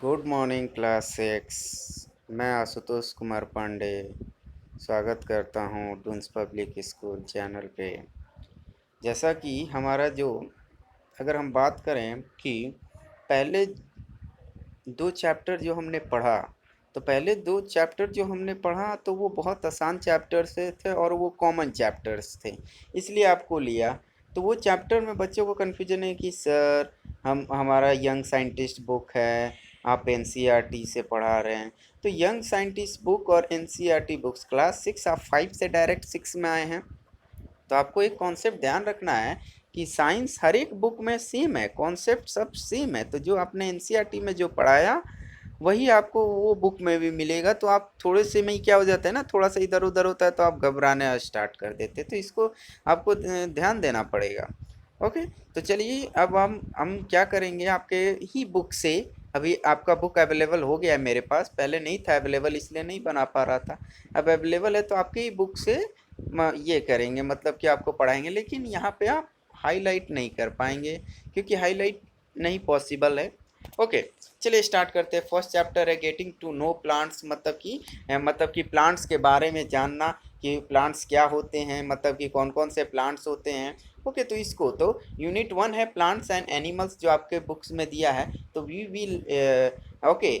Good morning class 6। मैं आशुतोष कुमार पांडे स्वागत करता हूँ डून्स पब्लिक स्कूल चैनल पे। जैसा कि हमारा जो अगर हम बात करें कि पहले दो चैप्टर जो हमने पढ़ा, तो पहले दो चैप्टर जो हमने पढ़ा तो वो बहुत आसान चैप्टर से थे और वो कॉमन चैप्टर्स थे, इसलिए आपको लिया। तो वो चैप्टर में बच्चों को कन्फ्यूजन है कि सर हम हमारा यंग साइंटिस्ट बुक है, आप एनसीईआरटी से पढ़ा रहे हैं। तो यंग साइंटिस्ट बुक और एनसीईआरटी बुक्स क्लास 6 आप 5 से डायरेक्ट 6 में आए हैं। तो आपको एक कॉन्सेप्ट ध्यान रखना है कि साइंस हर एक बुक में सेम है, कॉन्सेप्ट सब सेम है। तो जो आपने एनसीईआरटी में जो पढ़ाया वही आपको वो बुक में भी मिलेगा। तो आप थोड़े से में ही क्या हो जाता है ना, थोड़ा सा इधर उधर होता है तो आप घबराने स्टार्ट कर देते, तो इसको आपको ध्यान देना पड़ेगा। ओके, तो चलिए अब हम क्या करेंगे, आपके ही बुक से। अभी आपका बुक अवेलेबल हो गया है मेरे पास, पहले नहीं था अवेलेबल इसलिए नहीं बना पा रहा था। अब अवेलेबल है तो आपके ही बुक से ये करेंगे, मतलब कि आपको पढ़ाएंगे, लेकिन यहाँ पे आप हाईलाइट नहीं कर पाएंगे क्योंकि हाईलाइट नहीं पॉसिबल है। ओके, चलिए स्टार्ट करते हैं। फर्स्ट चैप्टर है गेटिंग टू नो प्लांट्स, मतलब कि प्लांट्स के बारे में जानना कि प्लांट्स क्या होते हैं, मतलब कि कौन कौन से प्लांट्स होते हैं। ओके, तो इसको तो यूनिट 1 है प्लांट्स एंड एनिमल्स जो आपके बुक्स में दिया है। तो वी विल ओके,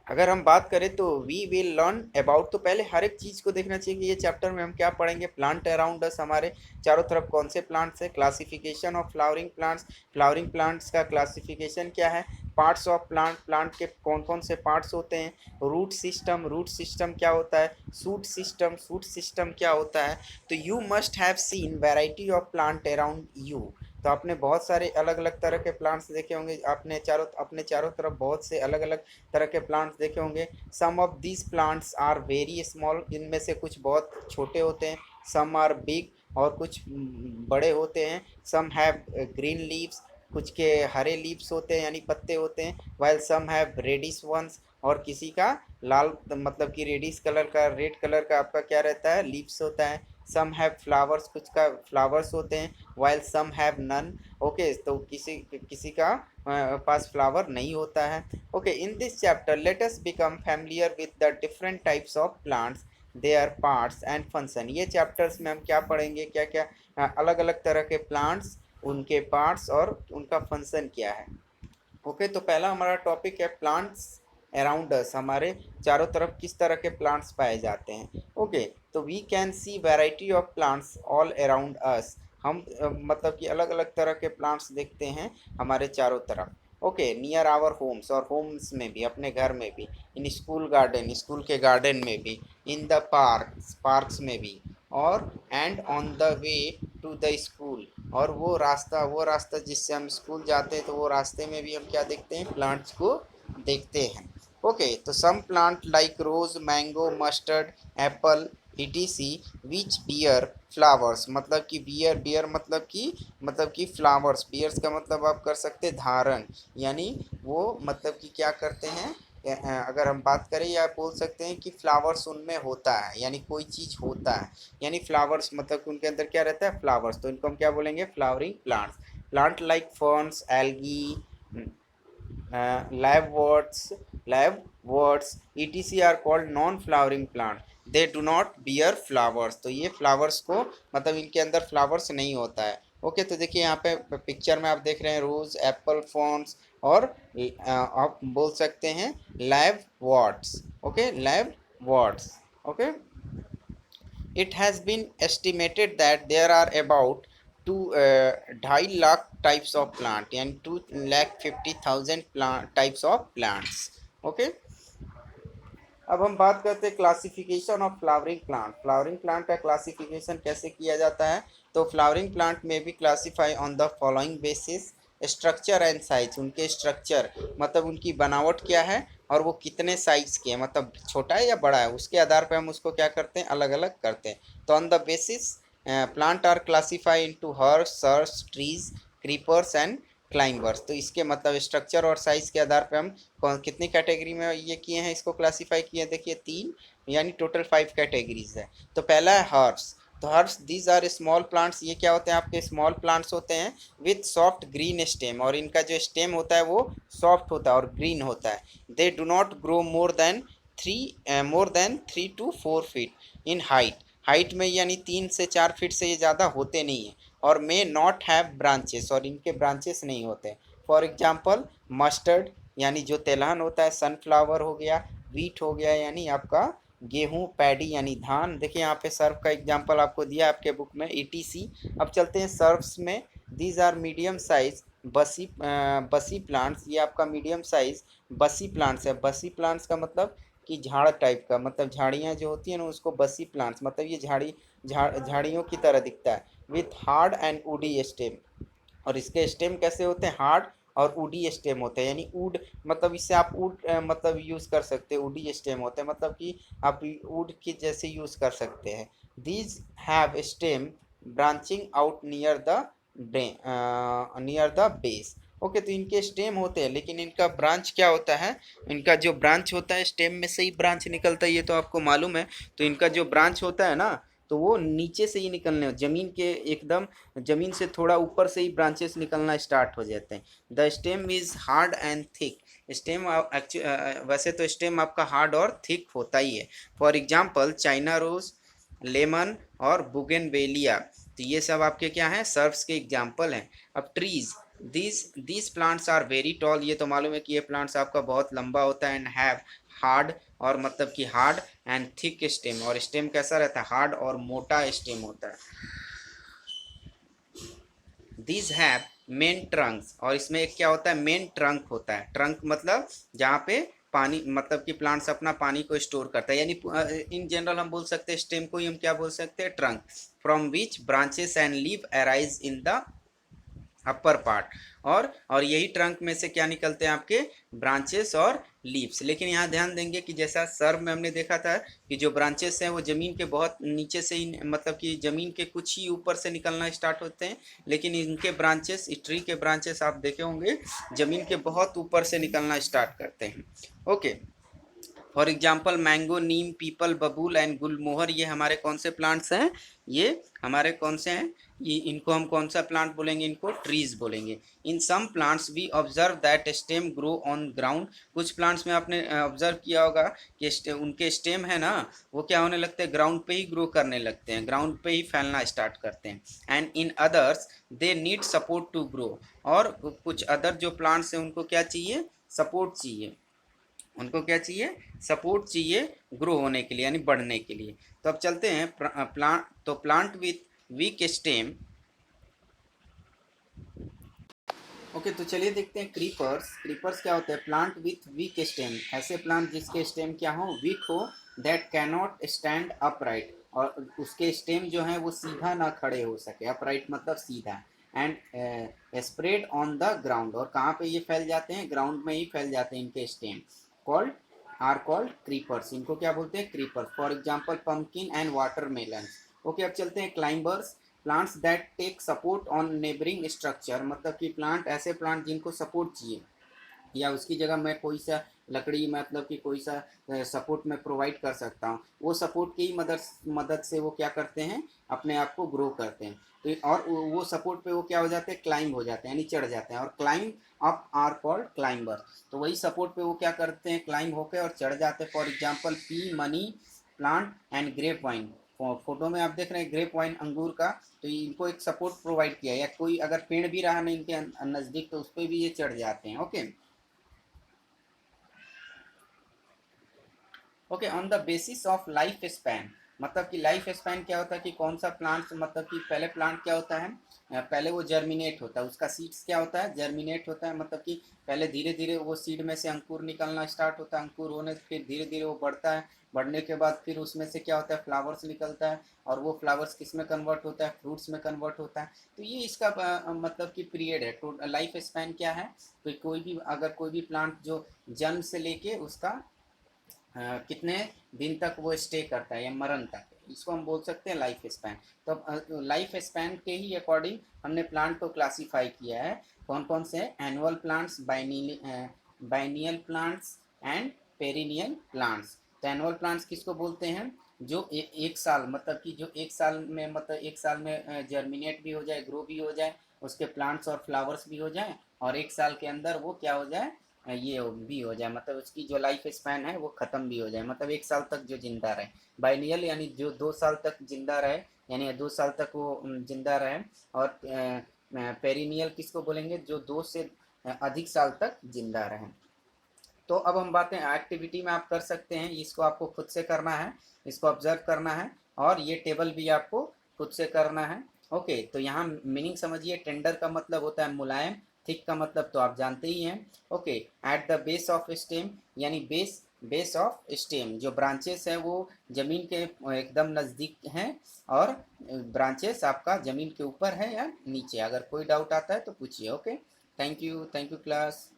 अगर हम बात करें तो वी विल लर्न अबाउट, तो पहले हर एक चीज़ को देखना चाहिए कि ये चैप्टर में हम क्या पढ़ेंगे। प्लांट अराउंड अस, हमारे चारों तरफ कौन से प्लांट्स है। Classification of flowering plants, flowering plants का क्लासिफिकेशन क्या है। पार्ट्स ऑफ प्लांट, प्लांट के कौन कौन से पार्ट्स होते हैं। रूट सिस्टम, रूट सिस्टम क्या होता है। सूट सिस्टम, सूट सिस्टम क्या होता है। तो you must have seen variety of plant around you. तो आपने बहुत सारे अलग अलग तरह के प्लांट्स देखे होंगे, आपने अपने चारों तरफ बहुत से अलग अलग तरह के प्लांट्स देखे होंगे। Some of these plants are very small, इनमें से कुछ बहुत छोटे होते हैं। सम आर बिग, और कुछ बड़े होते हैं। सम हैव ग्रीन लीव्स, कुछ के हरे लीव्स होते हैं यानी पत्ते होते हैं। While some have reddish ones, और किसी का लाल, मतलब कि रेडिश कलर का, रेड कलर का आपका क्या रहता है, लीव्स होता है। सम हैव फ्लावर्स, कुछ का फ्लावर्स होते हैं। While some have none. Okay, तो किसी किसी का पास फ्लावर नहीं होता है। Okay, in this chapter let us become familiar with the different types of plants, their parts and function. ये चैप्टर्स में हम क्या पढ़ेंगे, क्या क्या अलग अलग तरह के प्लांट्स, उनके पार्ट्स और उनका फंक्शन क्या है। ओके, तो पहला हमारा टॉपिक है प्लांट्स अराउंड अस, हमारे चारों तरफ किस तरह के प्लांट्स पाए जाते हैं। ओके, तो we can see variety of plants all around us. हम मतलब कि अलग अलग तरह के प्लांट्स देखते हैं हमारे चारों तरफ। ओके, नियर आवर होम्स, और होम्स में भी, अपने घर में भी। इन स्कूल गार्डन, स्कूल के गार्डन में भी। इन द पार्क्स, पार्क्स में भी। और and on the way to the school, और वो रास्ता जिससे हम स्कूल जाते हैं, तो वो रास्ते में भी हम क्या देखते हैं, प्लांट्स को देखते हैं। ओके, तो सम प्लांट लाइक रोज, मैंगो, मस्टर्ड, एप्पल, ईटीसी विच बियर फ्लावर्स, मतलब कि बियर, बियर मतलब कि फ्लावर्स। बियर्स का मतलब आप कर सकते हैं धारण, यानी वो मतलब कि क्या करते हैं, अगर हम बात करें या बोल सकते हैं कि फ्लावर्स उनमें होता है, यानी कोई चीज़ होता है, यानी फ्लावर्स मतलब कि उनके अंदर क्या रहता है, फ्लावर्स। तो इनको हम क्या बोलेंगे, flowering plants. Plant like ferns, algae, liveworts, liveworts, etc are called non-flowering plant. They do not bear flowers. तो ये फ्लावर्स को मतलब इनके अंदर फ्लावर्स नहीं होता है। ओके, तो देखिए यहाँ पे पिक्चर में आप देख रहे हैं रोज, एप्पल, फॉन्स, और आप बोल सकते हैं live words. Okay, live words. Okay, it has been estimated that there are about 2.5 lakh types of plant and 2,50,000 plant types of plants. Okay, अब हम बात करते हैं classification of flowering plant. Flowering plant का क्लासिफिकेशन कैसे किया जाता है। तो फ्लावरिंग प्लांट में भी classify on the following basis, structure and size. उनके स्ट्रक्चर मतलब उनकी बनावट क्या है, और वो कितने साइज के हैं, मतलब छोटा है या बड़ा है, उसके आधार पर हम उसको क्या करते हैं, अलग अलग करते हैं। तो on the basis plant are classify into herbs, shrubs, trees, creepers and climbers. तो इसके मतलब स्ट्रक्चर और साइज के आधार पर हम कौन कितनी कैटेगरी में ये किए हैं, इसको क्लासीफाई किए हैं। देखिए तीन, यानी टोटल 5 कैटेगरीज है। तो पहला है हर्ब्स। तो herbs these are small plants, ये क्या होते हैं आपके स्मॉल प्लांट्स होते हैं विथ सॉफ्ट ग्रीन स्टेम, और इनका जो स्टेम होता है वो सॉफ्ट होता है और ग्रीन होता है। They do not grow more than 3 to 4 feet in height, height में यानी 3 से 4 फीट से ये ज़्यादा होते नहीं हैं, और मे नॉट हैव ब्रांचेस, और इनके ब्रांचेस नहीं होते। फॉर एग्जाम्पल मस्टर्ड यानी जो तेलहन होता है, सनफ्लावर हो गया, वीट हो गया यानी आपका गेहूं, पैडी यानी धान। देखिए यहाँ पे सर्फ का एग्जांपल आपको दिया आपके बुक में ईटीसी। अब चलते हैं सर्फ्स में। दीज आर मीडियम साइज बसी प्लांट्स, ये आपका मीडियम साइज बसी प्लांट्स है। बसी प्लांट्स का मतलब कि झाड़ टाइप का, मतलब झाड़ियाँ जो होती हैं ना उसको बसी प्लांट्स, मतलब ये झाड़ियों की तरह दिखता है। With hard and woody stem, और इसके स्टेम कैसे होते हैं, हार्ड और वुडी स्टेम होते हैं, यानी वुड मतलब इससे आप वुड मतलब यूज़ कर सकते हैं, वुडी स्टेम होते हैं मतलब कि आप वुड की जैसे यूज़ कर सकते हैं। These have stem branching out near the base. Okay, तो इनके स्टेम होते हैं लेकिन इनका ब्रांच क्या होता है, इनका जो ब्रांच होता है स्टेम में से ही ब्रांच निकलता है, ये तो आपको मालूम है। तो इनका जो ब्रांच होता है ना तो वो नीचे से ही निकलने, जमीन के एकदम जमीन से थोड़ा ऊपर से ही ब्रांचेस निकलना स्टार्ट हो जाते हैं। The stem is hard and thick, stem वैसे तो स्टेम आपका हार्ड और थिक होता ही है। For example China rose, lemon और बुगेनवेलिया, तो ये सब आपके क्या हैं, सर्व्स के एग्जांपल हैं। अब trees, these plants are very tall, ये तो मालूम है कि ये प्लांट्स आपका बहुत लंबा होता है। एंड हैव हार्ड, और मतलब कि हार्ड एंड थिक स्टेम, और स्टेम कैसा रहता है, हार्ड और मोटा स्टेम होता है। दीज हैव मेन ट्रंक्स, और इसमें एक क्या होता है, मेन ट्रंक होता है। ट्रंक मतलब जहाँ पे पानी, मतलब कि प्लांट्स अपना पानी को स्टोर करता है, यानी इन जनरल हम बोल सकते हैं स्टेम को ही हम क्या बोल सकते हैं, trunk. From which branches and leave arise in the upper part, और यही ट्रंक में से क्या निकलते हैं आपके, ब्रांचेस और लीव्स। लेकिन यहाँ ध्यान देंगे कि जैसा सर्व में हमने देखा था कि जो ब्रांचेस हैं वो ज़मीन के बहुत नीचे से ही, मतलब कि ज़मीन के कुछ ही ऊपर से निकलना स्टार्ट होते हैं, लेकिन इनके ब्रांचेस, इस ट्री के ब्रांचेस आप देखे होंगे ज़मीन के बहुत ऊपर से निकलना स्टार्ट करते हैं। Okay, for example mango, Neem, people, बबूल एंड गुलमोहर, ये हमारे कौन से प्लांट्स हैं, ये हमारे कौन से हैं, ये इनको हम कौन सा प्लांट बोलेंगे, इनको ट्रीज बोलेंगे। In some plants we observe that stem grow on ground, कुछ प्लांट्स में आपने ऑब्जर्व किया होगा कि उनके स्टेम है ना वो क्या होने लगते हैं, ग्राउंड पे ही ग्रो करने लगते हैं, ग्राउंड पे ही फैलना स्टार्ट करते हैं। And in others they need support to grow, और कुछ अदर जो प्लांट्स हैं उनको क्या चाहिए, सपोर्ट चाहिए, उनको क्या चाहिए, सपोर्ट चाहिए ग्रो होने के लिए यानी बढ़ने के लिए। तो अब चलते हैं प्लांट, तो plant with week stem. Okay, तो चलिए देखते हैं क्रीपर्स। क्रीपर्स क्या होते हैं, प्लांट विथ वीक स्टेम, ऐसे प्लांट जिसके स्टेम क्या हो, वीक हो, that can not stand upright, और उसके स्टेम जो है वो सीधा ना खड़े हो सके, अपराइट मतलब सीधा। And spread on the ground, और कहाँ पे ये फैल जाते हैं, ग्राउंड में ही फैल जाते हैं इनके stem. Called are called creepers, इनको क्या बोलते हैं, creepers. For example pumpkin and watermelon. Okay, अब चलते हैं climbers. Plants that take support on neighbouring structure, मतलब कि प्लांट, ऐसे प्लांट जिनको सपोर्ट चाहिए या उसकी जगह मैं कोई सा लकड़ी, मतलब कि कोई सा सपोर्ट में प्रोवाइड कर सकता हूँ, वो सपोर्ट की मदद से वो क्या करते हैं, अपने आप को ग्रो करते हैं। तो और वो सपोर्ट पे वो क्या हो जाते हैं, क्लाइंब हो जाते हैं यानी चढ़ जाते हैं, और climb up are called climber. तो वही सपोर्ट पे वो क्या करते हैं, क्लाइंब होकर और चढ़ जाते हैं। For example P, money plant and grep wine. Photo में आप देख रहे हैं ग्रेप वाइन अंगूर का, तो इनको एक सपोर्ट प्रोवाइड किया, या कोई अगर पेड़ भी रहा नहीं इनके नज़दीक तो उस पर भी ये चढ़ जाते हैं। Okay okay, on the basis of life span, मतलब कि लाइफ स्पैन क्या होता है कि कौन सा प्लांट, मतलब कि पहले प्लांट क्या होता है, पहले वो जर्मिनेट होता है, उसका सीड्स क्या होता है, जर्मिनेट होता है, मतलब कि पहले धीरे धीरे वो सीड में से अंकुर निकलना स्टार्ट होता है, अंकुर होने से फिर धीरे धीरे वो बढ़ता है, बढ़ने के बाद फिर उसमें से क्या होता है, फ्लावर्स निकलता है, और वो फ्लावर्स किस में कन्वर्ट होता है, फ्रूट्स में कन्वर्ट होता है। तो ये इसका मतलब कि पीरियड है, तो लाइफ स्पैन क्या है, तो कोई भी अगर कोई भी प्लांट जो जन्म से लेके उसका कितने दिन तक वो स्टे करता है या मरण तक, इसको हम बोल सकते हैं लाइफ स्पैन। तो लाइफ स्पैन के ही अकॉर्डिंग हमने प्लांट को क्लासीफाई किया है, कौन कौन से, annual plants, biennial plants and perennial plants. तो एनुअल प्लांट्स किसको बोलते हैं, जो एक साल मतलब कि जो एक साल में मतलब एक साल में जर्मिनेट भी हो जाए, ग्रो भी हो जाए, उसके प्लांट्स और फ्लावर्स भी हो जाए, और एक साल के अंदर वो क्या हो जाए, भी हो जाए, मतलब उसकी जो लाइफ स्पैन है वो ख़त्म भी हो जाए, मतलब एक साल तक जो जिंदा रहे। बाइनियल यानी जो 2 साल तक जिंदा रहे, यानी 2 साल तक वो जिंदा रहे। और पेरिनियल किसको बोलेंगे, जो 2 से अधिक साल तक जिंदा रहे। तो अब हम बातें एक्टिविटी में आप कर सकते हैं, इसको आपको खुद से करना है, इसको ऑब्जर्व करना है, और ये टेबल भी आपको खुद से करना है। ओके, तो यहाँ मीनिंग समझिए। टेंडर का मतलब होता है मुलायम, थिक का मतलब तो आप जानते ही हैं। Okay, at the base of stem, यानी बेस, बेस ऑफ स्टेम, जो ब्रांचेस हैं वो जमीन के एकदम नज़दीक हैं, और ब्रांचेस आपका जमीन के ऊपर है या नीचे। अगर कोई डाउट आता है तो पूछिए। Okay, thank you class.